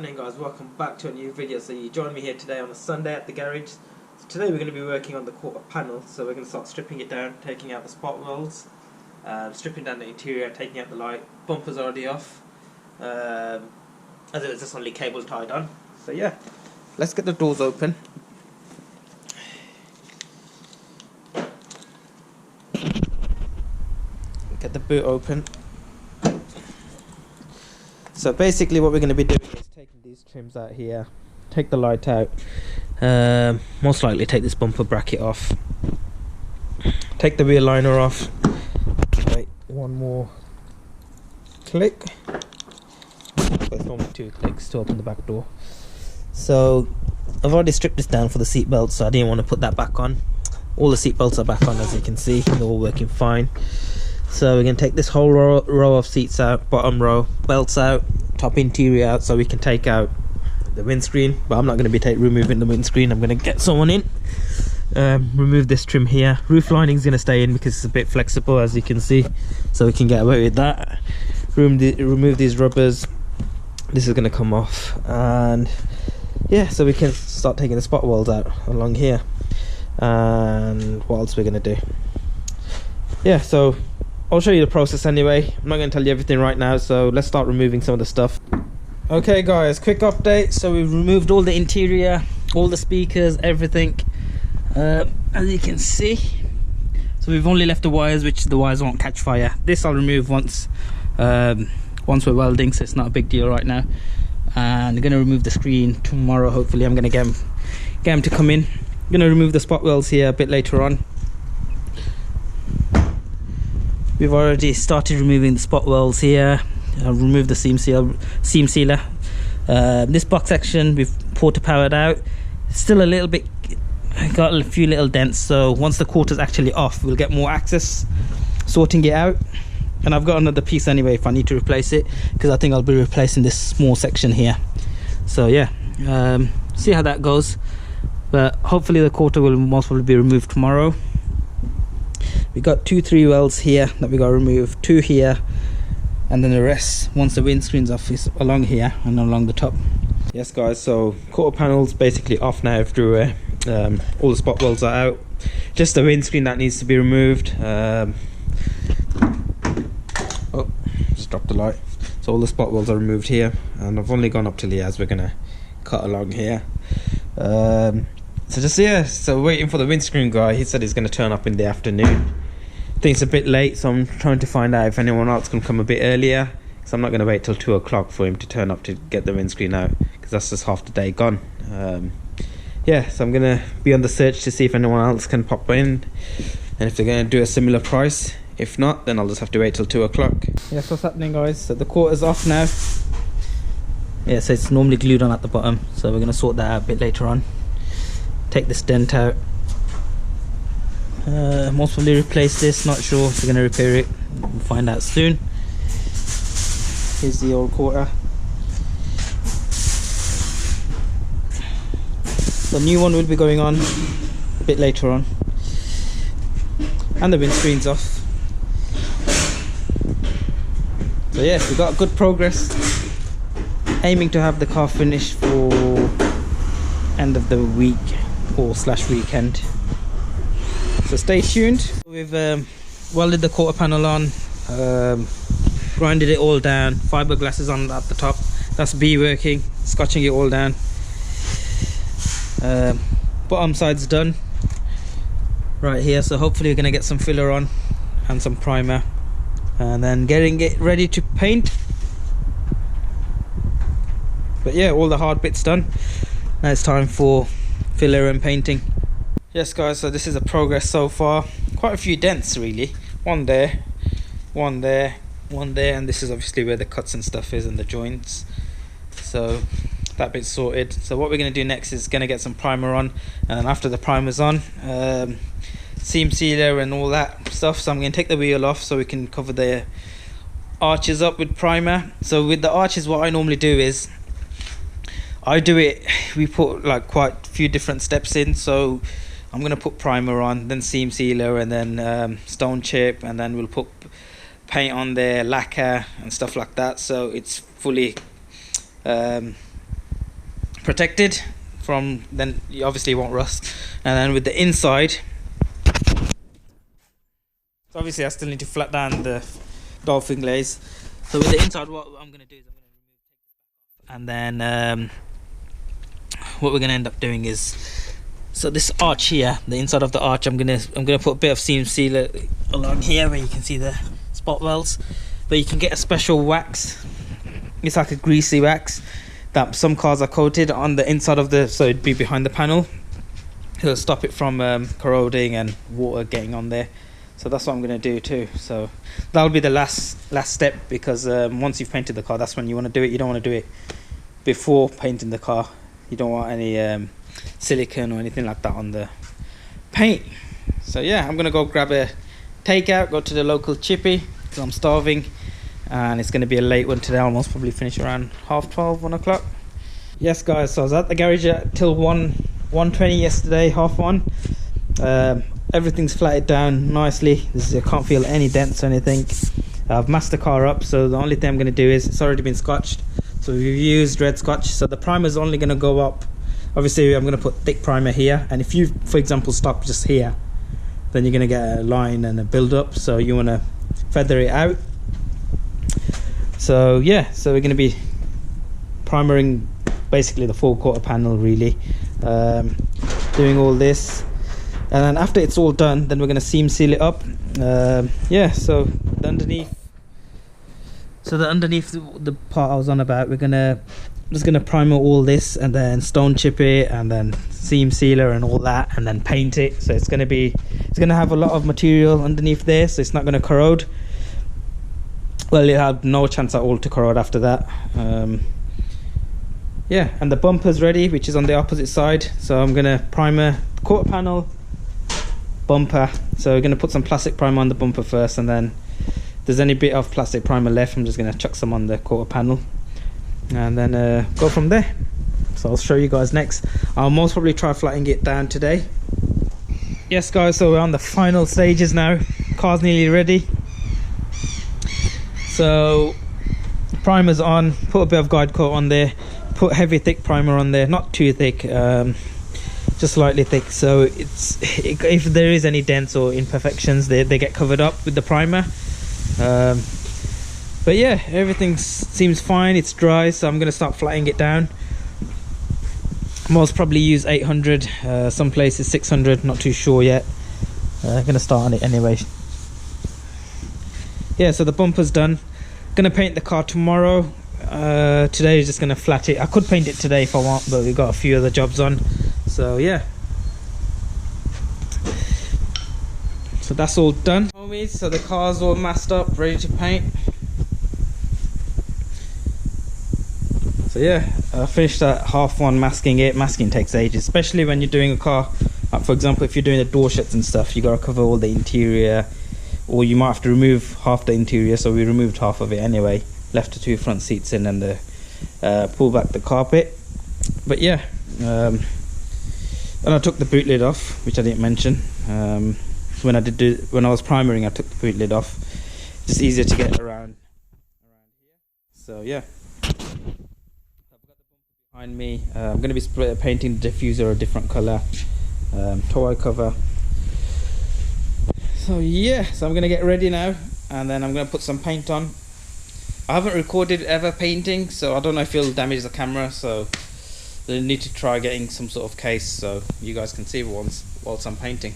happening, guys? Welcome back to a new video. So you joined me here today on a Sunday at the garage. So today we're going to be working on the quarter panel. So we're going to start stripping it down, taking out the spot welds, stripping down the interior, taking out the light. Bumper's already off, as it was just only cable tied on. So yeah, let's get the doors open. Get the boot open. So basically what we're going to be doing is taking these trims out here, take the light out, most likely take this bumper bracket off, take the wheel liner off, wait, one more click, there's normally 2 clicks to open the back door. So I've already stripped this down for the seat belts, so I didn't want to put that back on. All the seat belts are back on, as you can see, they're all working fine. So we're going to take this whole row of seats out, bottom row, belts out, top interior out, so we can take out the windscreen. But I'm not going to be removing the windscreen. I'm going to get someone in, remove this trim here. Roof lining is going to stay in because it's a bit flexible, as you can see, so we can get away with that. Remove these rubbers. This is going to come off, and yeah, so we can start taking the spot welds out along here. And what else we're going to do? Yeah, so I'll show you the process anyway. I'm not going to tell you everything right now, so let's start removing some of the stuff. Okay guys, quick update. So we've removed all the interior, all the speakers, everything, as you can see. So we've only left the wires, which the wires won't catch fire. This I'll remove once we're welding, so it's not a big deal right now. And I'm going to remove the screen tomorrow. Hopefully I'm going to get him to come in. I'm going to remove the spot welds here a bit later on. We've already started removing the spot welds here. I've removed the seam sealer. This box section we've porta powered out. It's still a little bit, got a few little dents, so once the quarter's actually off, we'll get more access sorting it out. And I've got another piece anyway if I need to replace it, because I think I'll be replacing this small section here. So yeah, see how that goes. But hopefully the quarter will most probably be removed tomorrow. We got 3 welds here that we got to remove, 2 here, and then the rest once the windscreen's off is along here and along the top. Yes guys, so quarter panel's basically off now everywhere. All the spot welds are out, just the windscreen that needs to be removed. Oh, just dropped the light. So all the spot welds are removed here, and I've only gone up till here as we're gonna cut along here. So just, yeah, so waiting for the windscreen guy. He said he's going to turn up in the afternoon. I think it's a bit late, so I'm trying to find out if anyone else can come a bit earlier, so I'm not going to wait till 2 o'clock for him to turn up to get the windscreen out, because that's just half the day gone. Yeah, so I'm going to be on the search to see if anyone else can pop in, and if they're going to do a similar price. If not, then I'll just have to wait till 2 o'clock. Yes, what's happening guys? So the quarter's off now. Yeah, so it's normally glued on at the bottom, so we're going to sort that out a bit later on. Take this dent out, most probably replace this, not sure if we're going to repair it, we'll find out soon. Here's the old quarter. The new one will be going on a bit later on, and the windscreen's off. So yeah, we got good progress, aiming to have the car finished for end of the week or / weekend, so stay tuned. We've welded the quarter panel on, grinded it all down, fiberglass is on at the top, that's B working, scotching it all down. Bottom side's done right here, so hopefully we're going to get some filler on and some primer, and then getting it ready to paint. But yeah, all the hard bits done. Now it's time for filler and painting. Yes guys, so this is the progress so far. Quite a few dents really. One there, one there, one there, and this is obviously where the cuts and stuff is and the joints. So that bit's sorted. So what we're going to do next is going to get some primer on, and after the primer's on, seam sealer and all that stuff. So I'm going to take the wheel off so we can cover the arches up with primer. So with the arches, what I normally do is we put like quite a few different steps in. So I'm going to put primer on, then seam sealer, and then stone chip, and then we'll put paint on there, lacquer and stuff like that, so it's fully protected from, then you obviously won't rust. And then with the inside, so obviously I still need to flat down the dolphin glaze. So with the inside, what I'm going to do is I'm going to remove, and then what we're going to end up doing is, so this arch here, the inside of the arch, I'm gonna put a bit of seam sealer along here where you can see the spot welds. But you can get a special wax. It's like a greasy wax that some cars are coated on the inside of the, so it'd be behind the panel. It'll stop it from corroding and water getting on there. So that's what I'm going to do too. So that'll be the last step, because once you've painted the car, that's when you want to do it. You don't want to do it before painting the car. You don't want any silicone or anything like that on the paint. So yeah, I'm going to go grab a takeout, go to the local chippy because I'm starving, and it's going to be a late one today. I'll most probably finish around 12:30, 1 o'clock. Yes guys, so I was at the garage till 1:20 yesterday, 1:30. Everything's flatted down nicely. I can't feel any dents or anything. I've masked the car up, so the only thing I'm going to do is, it's already been scotched, so we've used red scotch. So the primer is only going to go up, obviously I'm going to put thick primer here, and if you, for example, stop just here, then you're going to get a line and a build up, so you want to feather it out. So yeah, so we're going to be primering basically the 4/4 panel really, doing all this. And then after it's all done, then we're going to seam seal it up. Yeah, so the underneath, the part I was on about, just gonna primer all this and then stone chip it and then seam sealer and all that, and then paint it. So it's gonna have a lot of material underneath there, so it's not gonna corrode. Well, it'll have no chance at all to corrode after that. Yeah, and the bumper's ready, which is on the opposite side. So I'm gonna primer quarter panel, bumper. So we're going to put some plastic primer on the bumper first, and then if there's any bit of plastic primer left, I'm just going to chuck some on the quarter panel, and then go from there. So I'll show you guys next. I'll most probably try flattening it down today. Yes guys, so we're on the final stages now. Car's nearly ready. So primer's on, put a bit of guide coat on there, put heavy thick primer on there, not too thick, just slightly thick, so if there is any dents or imperfections, they get covered up with the primer. But yeah, everything seems fine. It's dry, so I'm going to start flattening it down. Most probably use 800, some places 600, not too sure yet. I'm going to start on it anyway. Yeah, so the bumper's done. Going to paint the car tomorrow. Today is just going to flat it. I could paint it today if I want, but we've got a few other jobs on. So yeah, so that's all done, homies. So the car's all masked up, ready to paint. So yeah, I finished at 1:30 masking it. Masking takes ages, especially when you're doing a car. Like for example, if you're doing the door shuts and stuff, you got to cover all the interior, or you might have to remove half the interior. So we removed half of it anyway, left the 2 front seats in and pull back the carpet. But yeah, and I took the boot lid off, which I didn't mention. When I was primering, I took the boot lid off. Just easier to get around here. So yeah, I've got the bumper behind me. I'm going to be painting the diffuser a different color, toy cover. So yeah, so I'm going to get ready now, and then I'm going to put some paint on. I haven't recorded ever painting, so I don't know if it'll damage the camera, so I need to try getting some sort of case so you guys can see whilst I'm painting.